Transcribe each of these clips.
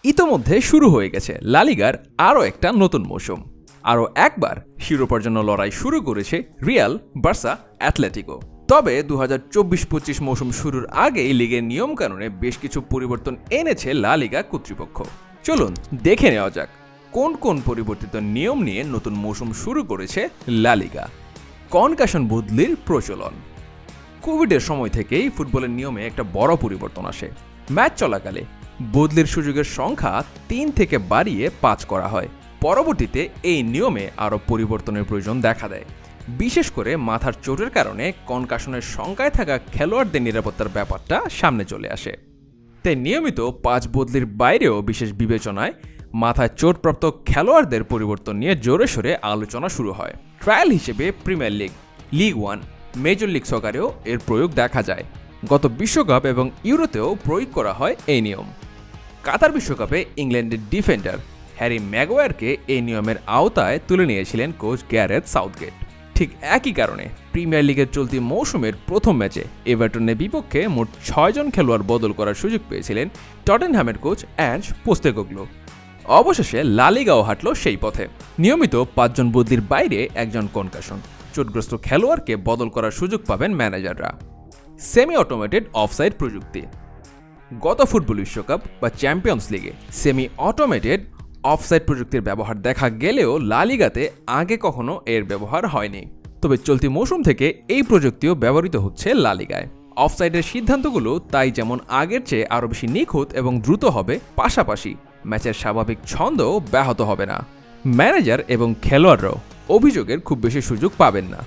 ইতোমধ্যে শুরু হয়ে গেছে লা লিগার আরও একটা নতুন মৌসুম। আরও একবার শিরোপার জন্য লড়াই শুরু করেছে রিয়াল, বার্সা, অ্যাথলেটিকো। তবে 2024-25 মৌসুম শুরুর আগেই লিগের নিয়মকানুনে বেশ কিছু পরিবর্তন এনেছে লা লিগা কর্তৃপক্ষ। চলুন দেখে নেওয়া যাক কোন কোন পরিবর্তিত নিয়ম নিয়ে নতুন মৌসুম শুরু করেছে লা লিগা। কনকাশন বদলির প্রচলন। কোভিডের সময় থেকেই ফুটবলের নিয়মে একটা বড় পরিবর্তন আসে। ম্যাচ চলাকালে বদলির সুযোগের সংখ্যা 3 থেকে বাড়িয়ে 5 করা হয়। পরবর্তীতে এই নিয়মে আরও পরিবর্তনের প্রয়োজন দেখা দেয়, বিশেষ করে মাথার চোটের কারণে কনকাশনের সংখ্যায় থাকা খেলোয়াড়দের নিরাপত্তার ব্যাপারটা সামনে চলে আসে। তাই নিয়মিত 5 বদলির বাইরেও বিশেষ বিবেচনায় মাথায় চোটপ্রাপ্ত খেলোয়াড়দের পরিবর্তন নিয়ে জোরে সোরে আলোচনা শুরু হয়। ট্রায়াল হিসেবে Premier League, League 1, Major League সকারেও এর প্রয়োগ দেখা যায়। গত বিশ্বকাপ এবং ইউরোতেও প্রয়োগ করা হয় এই নিয়ম। কাতার বিশ্বকাপে ইংল্যান্ডের ডিফেন্ডার হ্যারি ম্যাগুয়ারকে এই নিয়মের আওতায় তুলে নিয়েছিলেন কোচ গ্যারেথ সাউথগেট। ঠিক একই কারণে প্রিমিয়ার লিগের চলতি মৌসুমের প্রথম ম্যাচে এভারটনের বিপক্ষে মোট 6 জন খেলোয়াড় বদল করার সুযোগ পেয়েছিলেন টটেনহ্যামের কোচ অ্যাঞ্জ পোস্তেকোগ্লু। অবশেষে লা লিগাও হাঁটল সেই পথে। নিয়মিত 5 জন বদলির বাইরে একজন কনকাশন চোটগ্রস্ত খেলোয়াড়কে বদল করার সুযোগ পাবেন ম্যানেজাররা। সেমি অটোমেটেড অফসাইড প্রযুক্তি। গত ফুটবল বিশ্বকাপ বা চ্যাম্পিয়ন্স লিগে সেমি অটোমেটেড অফসাইড প্রযুক্তির ব্যবহার দেখা গেলেও লা লিগাতে আগে কখনো এর ব্যবহার হয়নি। তবে চলতি মৌসুম থেকে এই প্রযুক্তিও ব্যবহৃত হচ্ছে লা লিগায়। অফসাইডের সিদ্ধান্তগুলো তাই যেমন আগের চেয়ে আরও বেশি নিখুঁত এবং দ্রুত হবে, পাশাপাশি ম্যাচের স্বাভাবিক ছন্দও ব্যাহত হবে না। ম্যানেজার এবং খেলোয়াড়রাও অভিযোগের খুব বেশি সুযোগ পাবেন না।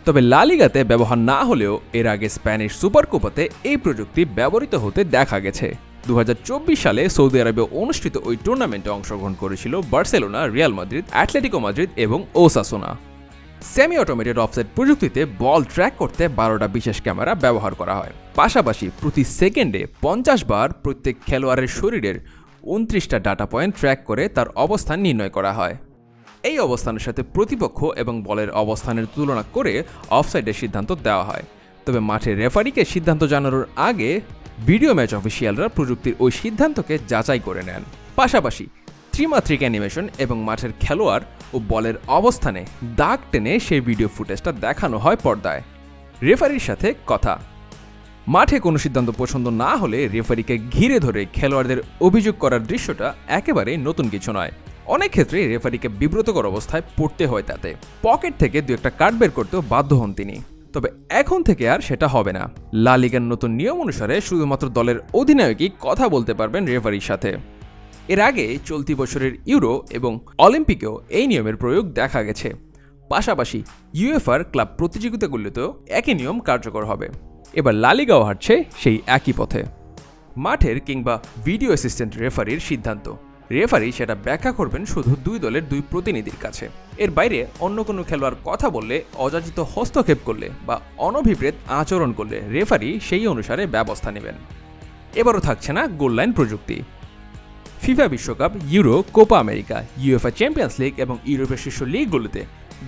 তবে লা লিগাতে ব্যবহার না হলেও এর আগে স্প্যানিশ সুপার কোপাতে এই প্রযুক্তি ব্যবহৃত হতে দেখা গেছে। 2024 সালে সৌদি আরবে অনুষ্ঠিত ওই টুর্নামেন্টে অংশগ্রহণ করেছিল Barcelona, Real Madrid, Atletico Madrid এবং ওসাসুনা। সেমি অটোমেটেড অফসাইড প্রযুক্তিতে বল ট্র্যাক করতে 12টা বিশেষ ক্যামেরা ব্যবহার করা হয়। পাশাপাশি প্রতি সেকেন্ডে 50 বার প্রত্যেক খেলোয়াড়ের শরীরের 29টা ডাটা পয়েন্ট ট্র্যাক করে তার অবস্থান নির্ণয় করা হয়। এই অবস্থানের সাথে প্রতিপক্ষ এবং বলের অবস্থানের তুলনা করে অফসাইডের সিদ্ধান্ত দেওয়া হয়। তবে মাঠে রেফারিকে সিদ্ধান্ত জানানোর আগে ভিডিও ম্যাচ অফিসিয়ালরা প্রযুক্তির ওই সিদ্ধান্তকে যাচাই করে নেন। পাশাপাশি ত্রিমাত্রিক অ্যানিমেশন এবং মাঠের খেলোয়াড় ও বলের অবস্থানে দাগ টেনে সেই ভিডিও ফুটেজটা দেখানো হয় পর্দায়। রেফারির সাথে কথা। মাঠে কোনো সিদ্ধান্ত পছন্দ না হলে রেফারিকে ঘিরে ধরে খেলোয়াড়দের অভিযোগ করার দৃশ্যটা একেবারেই নতুন কিছু নয়। অনেক ক্ষেত্রে রেফারিকে বিব্রতকর অবস্থায় পড়তে হয়, তাতে পকেট থেকে 2-1টা কার্ড বের করতেও বাধ্য হন তিনি। তবে এখন থেকে আর সেটা হবে না। লা লিগার নতুন নিয়ম অনুসারে শুধুমাত্র দলের অধিনায়কই কথা বলতে পারবেন রেফারির সাথে। এর আগে চলতি বছরের ইউরো এবং অলিম্পিকেও এই নিয়মের প্রয়োগ দেখা গেছে। পাশাপাশি ইউএফার ক্লাব প্রতিযোগিতাগুলোতেও একই নিয়ম কার্যকর হবে। এবার লা লিগাও হাঁটছে সেই একই পথে। মাঠের কিংবা ভিডিও অ্যাসিস্ট্যান্ট রেফারির সিদ্ধান্ত, রেফারি সেটা ব্যাখ্যা করবেন শুধু 2 দলের 2 প্রতিনিধির কাছে। এর বাইরে অন্য কোনো খেলোয়াড় কথা বললে, অযাচিত হস্তক্ষেপ করলে বা অনভিপ্রেত আচরণ করলে রেফারি সেই অনুসারে ব্যবস্থা নেবেন। এবারও থাকছে না গোল লাইন প্রযুক্তি। ফিফা বিশ্বকাপ, euro, Copa America, UEFA champions league এবং ইউরোপের শীর্ষ লিগগুলোতে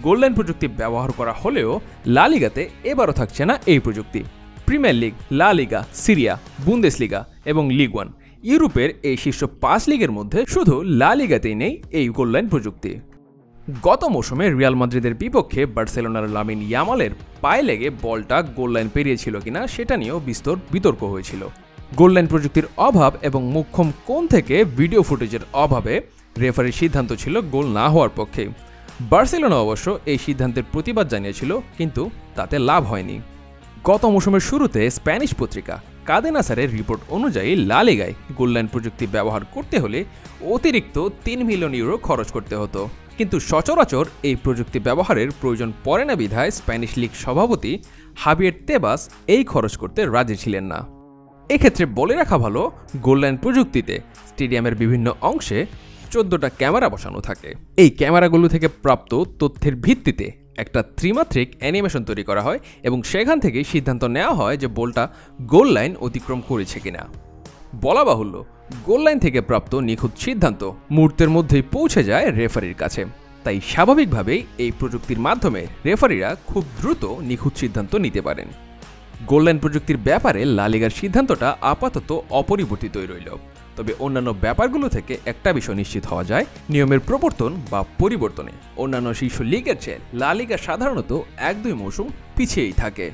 গোল লাইন প্রযুক্তি ব্যবহার করা হলেও লা লিগাতে এবারও থাকছে না এই প্রযুক্তি। প্রিমিয়ার লিগ, লা লিগা, সিরিয়া, বুন্দেসলিগা এবং লিগ 1, ইউরোপের এই শীর্ষ 5 লিগের মধ্যে শুধু লা লিগাতেই নেই এই গোল লাইন প্রযুক্তি। গত মৌসুমে রিয়াল মাদ্রিদের বিপক্ষে বার্সেলোনার লামিন ইয়ামালের পায়ে লেগে বলটা গোল লাইন পেরিয়েছিল কিনা সেটা নিয়েও বিস্তর বিতর্ক হয়েছিল। গোল লাইন প্রযুক্তির অভাব এবং মোক্ষম কোণ থেকে ভিডিও ফুটেজের অভাবে রেফারির সিদ্ধান্ত ছিল গোল না হওয়ার পক্ষে। বার্সেলোনা অবশ্য এই সিদ্ধান্তের প্রতিবাদ জানিয়েছিল, কিন্তু তাতে লাভ হয়নি। গত মৌসুমের শুরুতে স্প্যানিশ পত্রিকা কাদেনা সারের রিপোর্ট অনুযায়ী লা লিগায় গোল লাইন প্রযুক্তি ব্যবহার করতে হলে অতিরিক্ত 3 মিলিয়ন ইউরো খরচ করতে হতো। কিন্তু সচরাচর এই প্রযুক্তি ব্যবহারের প্রয়োজন পড়ে না বিধায় স্প্যানিশ লিগ সভাপতি হাবিয়ের তেবাস এই খরচ করতে রাজি ছিলেন না। এক্ষেত্রে বলে রাখা ভালো, গোল লাইন প্রযুক্তিতে স্টেডিয়ামের বিভিন্ন অংশে 14টা ক্যামেরা বসানো থাকে। এই ক্যামেরাগুলো থেকে প্রাপ্ত তথ্যের ভিত্তিতে একটা ত্রিমাত্রিক অ্যানিমেশন তৈরি করা হয় এবং সেখান থেকে সিদ্ধান্ত নেওয়া হয় যে বলটা গোল লাইন অতিক্রম করেছে কিনা। বলা বাহুল্য, গোল লাইন থেকে প্রাপ্ত নিখুঁত সিদ্ধান্ত মুহূর্তের মধ্যেই পৌঁছে যায় রেফারির কাছে। তাই স্বাভাবিকভাবেই এই প্রযুক্তির মাধ্যমে রেফারিরা খুব দ্রুত নিখুঁত সিদ্ধান্ত নিতে পারেন। গোল লাইন প্রযুক্তির ব্যাপারে লা লিগার সিদ্ধান্তটা আপাতত অপরিবর্তিতই রইল। তবে অন্যান্য ব্যাপারগুলো থেকে একটা বিষয় নিশ্চিত হওয়া যায়, নিয়মের প্রবর্তন বা পরিবর্তনে অন্যান্য শীর্ষ লিগের চেয়ে লা লিগা সাধারণত 1-2 মৌসুম পিছিয়েই থাকে।